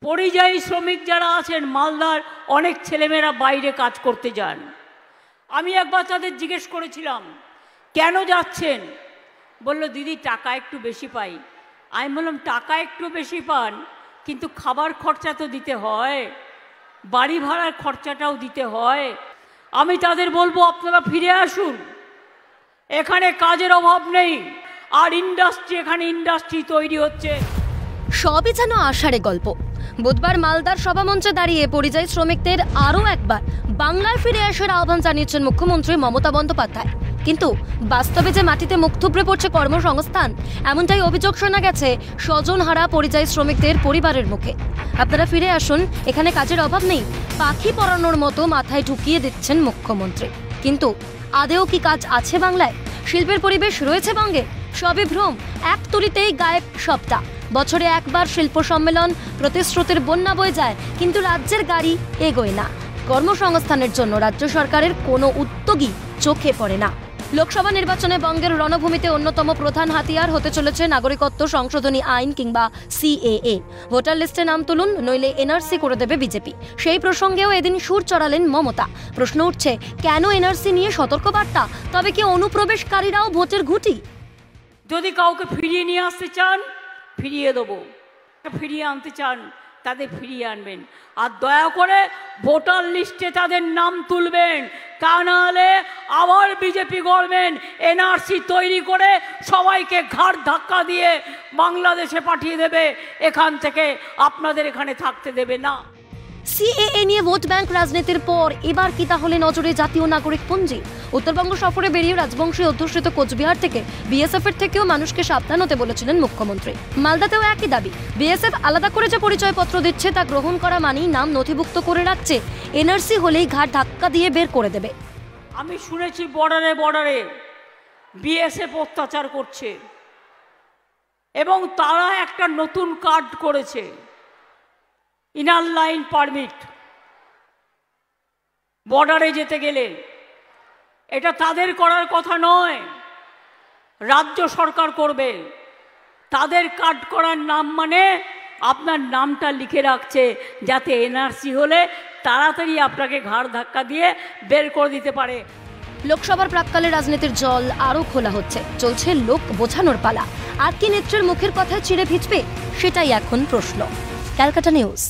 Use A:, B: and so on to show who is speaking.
A: পরিযায়ী শ্রমিক যারা আছেন মালদার অনেক ছেলেমেয়েরা বাইরে কাজ করতে যান। আমি একবার তাদের জিজ্ঞেস করেছিলাম কেন যাচ্ছেন, বলল দিদি টাকা একটু বেশি পাই। আমি বললাম টাকা একটু বেশি পান কিন্তু খাবার খরচা তো দিতে হয়, বাড়ি ভাড়ার খরচাটাও দিতে হয়। আমি তাদের বলবো আপনারা ফিরে আসুন, এখানে কাজের অভাব নেই, আর এখানে ইন্ডাস্ট্রি তৈরি হচ্ছে।
B: সবই যেন আষাঢ়ে গল্প। বুধবার মালদার সভামঞ্চে দাঁড়িয়ে পরিযায়ী শ্রমিকদের আরও একবার বাংলায় ফিরে আসার আহ্বান জানিয়েছেন মুখ্যমন্ত্রী মমতা বন্দ্যোপাধ্যায়। কিন্তু বাস্তবে যে মাটিতে মুখ থুবড়ে পড়ছে কর্মসংস্থান, এমনটাই অভিযোগ শোনা গেছে স্বজনহারা পরিযায়ী শ্রমিকদের পরিবারের মুখে। আপনারা ফিরে আসুন, এখানে কাজের অভাব নেই, পাখি পড়ানোর মতো মাথায় ঢুকিয়ে দিচ্ছেন মুখ্যমন্ত্রী। কিন্তু আদেও কি কাজ আছে বাংলায়? শিল্পের পরিবেশ রয়েছে বঙ্গে? সবই ভ্রম, এক তুড়িতেই গায়েব সবটা। বছরে একবার শিল্প সম্মেলন, প্রতিশ্রুতির বন্যা বয়ে যায়, কিন্তু রাজ্যের গাড়ি এগোয় না। কর্মসংস্থানের জন্য রাজ্য সরকারের কোনো উদ্যোগই চোখে পড়ে না। লোকসভা নির্বাচনে বঙ্গের রণভূমিতে অন্যতম প্রধান হাতিয়ার হতে চলেছে নাগরিকত্ব সংশোধনী আইন কিংবা সিএএ। ভোটার লিস্টে নাম তুলুন, নইলে এনআরসি করে দেবে বিজেপি। সেই প্রসঙ্গেও এদিন সুর চড়ালেন মমতা। প্রশ্ন উঠছে, কেন এনআরসি নিয়ে সতর্কবার্তা? তবে কি অনুপ্রবেশকারীরাও ভোটের ঘুঁটি?
A: যদি কাউকে ফিরিয়ে নিয়ে আসতে চান ফিরিয়ে দেবো, ফিরিয়ে আনতে চান তাদের ফিরিয়ে আনবেন, আর দয়া করে ভোটার লিস্টে তাদের নাম তুলবেন। তা নাহলে আবার বিজেপি গভর্নমেন্ট এনআরসি তৈরি করে সবাইকে ঘাড় ধাক্কা দিয়ে বাংলাদেশে পাঠিয়ে দেবে, এখান থেকে আপনাদের এখানে থাকতে দেবে না।
B: সিএএ নিয়ে ভোট ব্যাংক রাজনীতির পর এবার কি তাহলে নজরে জাতীয় নাগরিক পঞ্জি? উত্তরবঙ্গ সফরে বেরিয়ে রাজবংশী অধ্যুষিত কোচবিহার থেকে বিএসএফ এর থেকেও মানুষকে সাবধান হতে বলেছিলেন মুখ্যমন্ত্রী। মালদাতেও একই দাবি। বিএসএফ আলাদা করে যে পরিচয়পত্র দিচ্ছে তা গ্রহণ করা মানেই নাম নথিভুক্ত করে রাখছে, এনআরসি হলেই ঘাট ধাক্কা দিয়ে বের করে দেবে।
A: আমি শুনেছি বর্ডারে বিএসএফ অত্যাচার করছে এবং তারা একটা নতুন কার্ড করেছে, ইনার লাইন পারমিট। বর্ডারে যেতে গেলে এটা তাদের করার কথা নয়, রাজ্য সরকার করবে। তাদের কার্ড করার নাম মানে আপনার নামটা লিখে রাখছে, যাতে এনআরসি হলে তাড়াতাড়ি আপনাকে ঘাড় ধাক্কা দিয়ে বের করে দিতে পারে।
B: লোকসভার প্রাক্কালে রাজনীতির জল আরও খোলা হচ্ছে, চলছে লোক বোঝানোর পালা। আর কি নেত্রীর মুখের কথায় চিড়ে ভিজবে, সেটাই এখন প্রশ্ন। ক্যালকাটা নিউজ।